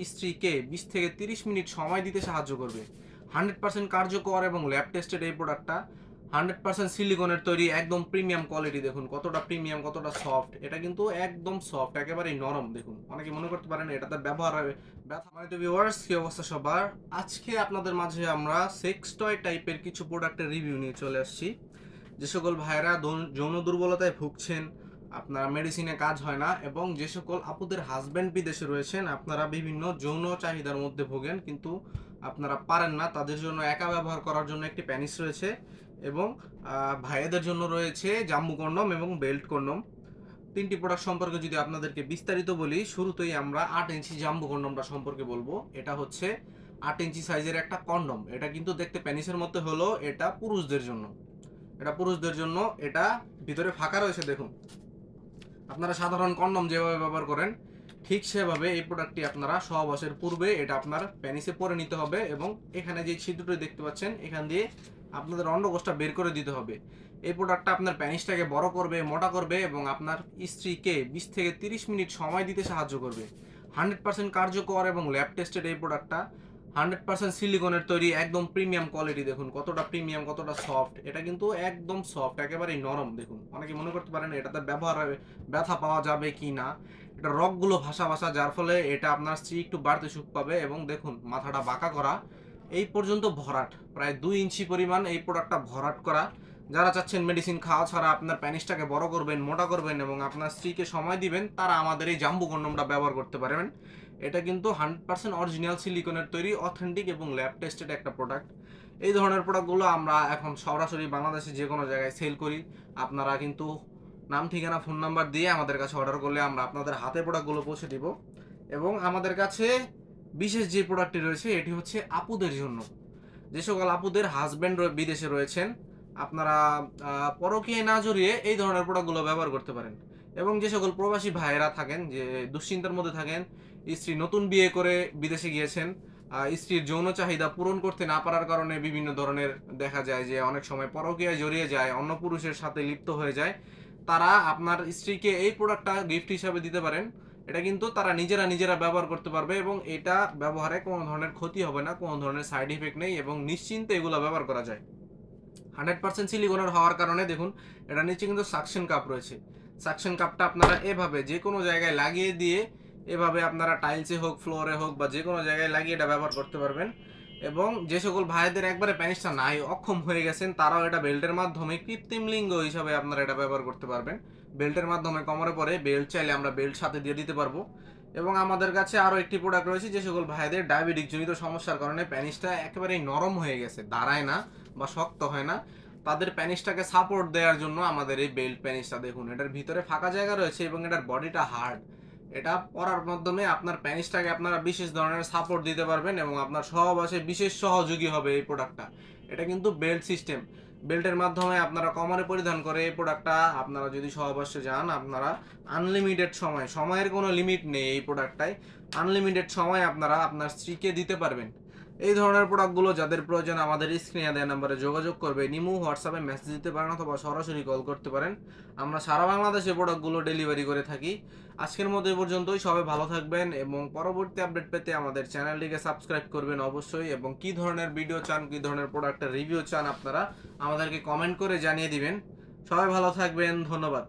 স্ত্রীকে 20 থেকে 30 মিনিট সময় দিতে সাহায্য করবে। 100% কার্যকর এবং ল্যাব টেস্টেড এই প্রোডাক্টটা। 100% সিলিকনের তৈরি, একদম প্রিমিয়াম কোয়ালিটি। দেখুন কতটা প্রিমিয়াম, কতটা সফট। এটা কিন্তু একদম সফট, একেবারেই নরম। দেখুন, অনেকে মনে করতে পারেন এটাতে ব্যবহার হবে ব্যথা। মানে তো ভিউয়ার্স, কি অবস্থা সবার? আজকে আপনাদের মাঝে আমরা সেক্স টয় টাইপের কিছু প্রোডাক্টের রিভিউ নিয়ে চলে আসছি। যে সকল ভাইয়েরা যৌন দুর্বলতায় ভুগছেন, আপনার মেডিসিনে কাজ হয় না, এবং যে সকল আপুদের হাজব্যান্ড বিদেশে রয়েছেন, আপনারা বিভিন্ন যৌন চাহিদার মধ্যে ভোগেন কিন্তু আপনারা পারেন না, তাদের জন্য একা ব্যবহার করার জন্য একটি প্যানিস রয়েছে, এবং ভাইয়াদের জন্য রয়েছে জাম্বু কন্ডম এবং বেল্ট কন্ডম। তিনটি প্রোডাক্ট সম্পর্কে যদি আপনাদেরকে বিস্তারিত বলি, শুরুতেই আমরা 8 ইঞ্চি জাম্বু কন্ডমটা সম্পর্কে বলবো। এটা হচ্ছে 8 ইঞ্চি সাইজের একটা কন্ডম। এটা কিন্তু দেখতে প্যানিসের মধ্যে হলো, এটা পুরুষদের জন্য। এটা ভিতরে ফাঁকা রয়েছে। দেখুন, আপনারা সাধারণ কন্ডম যেভাবে ব্যবহার করেন ঠিক সেভাবে এই প্রোডাক্টটি আপনারা সহবাসের পূর্বে এটা আপনার প্যানিসে পরে নিতে হবে, এবং এখানে যে ছিদ্রটি দেখতে পাচ্ছেন এখান দিয়ে আপনাদের অন্ডকোষটা বের করে দিতে হবে। এই প্রোডাক্টটা আপনার প্যানিসটাকে বড় করবে, মোটা করবে, এবং আপনার স্ত্রীকে 20 থেকে 30 মিনিট সময় দিতে সাহায্য করবে। 100% কার্যকর এবং ল্যাব টেস্টেড এই প্রোডাক্টটা। 100% সিলিকনের তৈরি, একদম প্রিমিয়াম কোয়ালিটি। দেখুন কতটা প্রিমিয়াম, কতটা সফট। এটা কিন্তু একদম সফট, একেবারেই নরম। দেখুন, অনেকে মনে করতে পারেন এটাতে ব্যবহার ব্যথা পাওয়া যাবে কি না। এটা রগগুলো ভাসা ভাসা, যার ফলে এটা আপনার স্ত্রী একটু বাড়তে সুখ পাবে। এবং দেখুন, মাথাটা বাঁকা করা, এই পর্যন্ত ভরাট, প্রায় 2 ইঞ্চি পরিমাণ এই প্রোডাক্টটা ভরাট করা। যারা চাচ্ছেন মেডিসিন খাওয়া ছাড়া আপনার প্যানিসটাকে বড় করবেন, মোটা করবেন, এবং আপনার স্ত্রীকে সময় দিবেন, তারা আমাদের এই জাম্বু কন্ডমটা ব্যবহার করতে পারবেন। এটা কিন্তু 100% অরিজিনাল সিলিকনের তৈরি, অথেন্টিক এবং ল্যাব টেস্টেড একটা প্রোডাক্ট। এই ধরনের প্রোডাক্টগুলো আমরা এখন সরাসরি বাংলাদেশে যে কোনো জায়গায় সেল করি। আপনারা কিন্তু নাম, ঠিকানা, ফোন নাম্বার দিয়ে আমাদের কাছে অর্ডার করলে আমরা আপনাদের হাতে প্রোডাক্টগুলো পৌঁছে দিব। এবং আমাদের কাছে বিশেষ যে প্রোডাক্টটি রয়েছে এটি হচ্ছে আপুদের জন্য। যে সকল আপুদের হাজব্যান্ড বিদেশে রয়েছেন, আপনারা পরকীয়ায় না জড়িয়ে এই ধরনের প্রোডাক্টগুলো ব্যবহার করতে পারেন। এবং যে সকল প্রবাসী ভাইয়েরা থাকেন, যে দুশ্চিন্তার মধ্যে থাকেন, স্ত্রী নতুন বিয়ে করে বিদেশে গিয়েছেন, স্ত্রীর যৌন চাহিদা পূরণ করতে না পারার কারণে বিভিন্ন ধরনের দেখা যায় যে অনেক সময় পরকীয়ায় জড়িয়ে যায়, অন্য পুরুষের সাথে লিপ্ত হয়ে যায়, তারা আপনার স্ত্রীকে এই প্রোডাক্টটা গিফট হিসাবে দিতে পারেন। এটা কিন্তু তারা নিজেরা ব্যবহার করতে পারবে, এবং এটা ব্যবহারে কোনো ধরনের ক্ষতি হবে না, কোনো ধরনের সাইড ইফেক্ট নেই, এবং নিশ্চিন্তে এগুলো ব্যবহার করা যায়। 100% সিলিকনের হওয়ার কারণে দেখুন, এটা নিচে কিন্তু সাকশন কাপ রয়েছে। সাকশন কাপটা আপনারা এভাবে যে কোনো জায়গায় লাগিয়ে দিয়ে, এভাবে আপনারা টাইলসে হোক, ফ্লোরে হোক, বা যে কোনো জায়গায় লাগিয়ে এটা ব্যবহার করতে পারবেন। এবং যে সকল ভাইদের একবারে প্যানিসটা নাই, অক্ষম হয়ে গেছেন, তারাও এটা বেল্টের মাধ্যমে কৃত্রিম লিঙ্গ হিসাবে আপনারা এটা ব্যবহার করতে পারবেন। বেল্টের মাধ্যমে কোমরে পরে বেল্ট চাইলে আমরা বেল্ট সাথে দিয়ে দিতে পারবো। এবং আমাদের কাছে আরও একটি প্রোডাক্ট রয়েছে, যে সকল ভাইদের ডায়াবেটিক জনিত সমস্যার কারণে প্যানিসটা একেবারেই নরম হয়ে গেছে, দাঁড়ায় না বা শক্ত হয় না, তাদের প্যানিসটাকে সাপোর্ট দেওয়ার জন্য আমাদের এই বেল্ট প্যানিসটা। দেখুন, এটার ভিতরে ফাঁকা জায়গা রয়েছে এবং এটার বডিটা হার্ড। এটা পরার মাধ্যমে আপনার প্যানিসটাকে আপনারা বিশেষ ধরনের সাপোর্ট দিতে পারবেন, এবং আপনার সহবাসে বিশেষ সহযোগী হবে এই প্রোডাক্টটা। এটা কিন্তু বেল্ট সিস্টেম। বেল্টের মাধ্যমে আপনারা কোমরে পরিধান করে এই প্রোডাক্টটা আপনারা যদি সহবাসে যান, আপনারা আনলিমিটেড সময়ের কোনো লিমিট নেই এই প্রোডাক্টটায়। আনলিমিটেড সময় আপনারা আপনার স্ত্রীকে দিতে পারবেন। এই ধরনের প্রোডাক্টগুলো যাদের প্রয়োজন আমাদের স্ক্রিনে দেওয়া নাম্বারে যোগাযোগ করবে, ইমো, হোয়াটসঅ্যাপে মেসেজ দিতে পারেন, অথবা সরাসরি কল করতে পারেন। আমরা সারা বাংলাদেশে প্রোডাক্টগুলো ডেলিভারি করে থাকি। আজকের মতো এই পর্যন্তই। সবাই ভালো থাকবেন, এবং পরবর্তী আপডেট পেতে আমাদের চ্যানেলটিকে সাবস্ক্রাইব করবেন অবশ্যই। এবং কী ধরনের ভিডিও চান, কী ধরনের প্রোডাক্টের রিভিউ চান, আপনারা আমাদেরকে কমেন্ট করে জানিয়ে দিবেন। সবাই ভালো থাকবেন, ধন্যবাদ।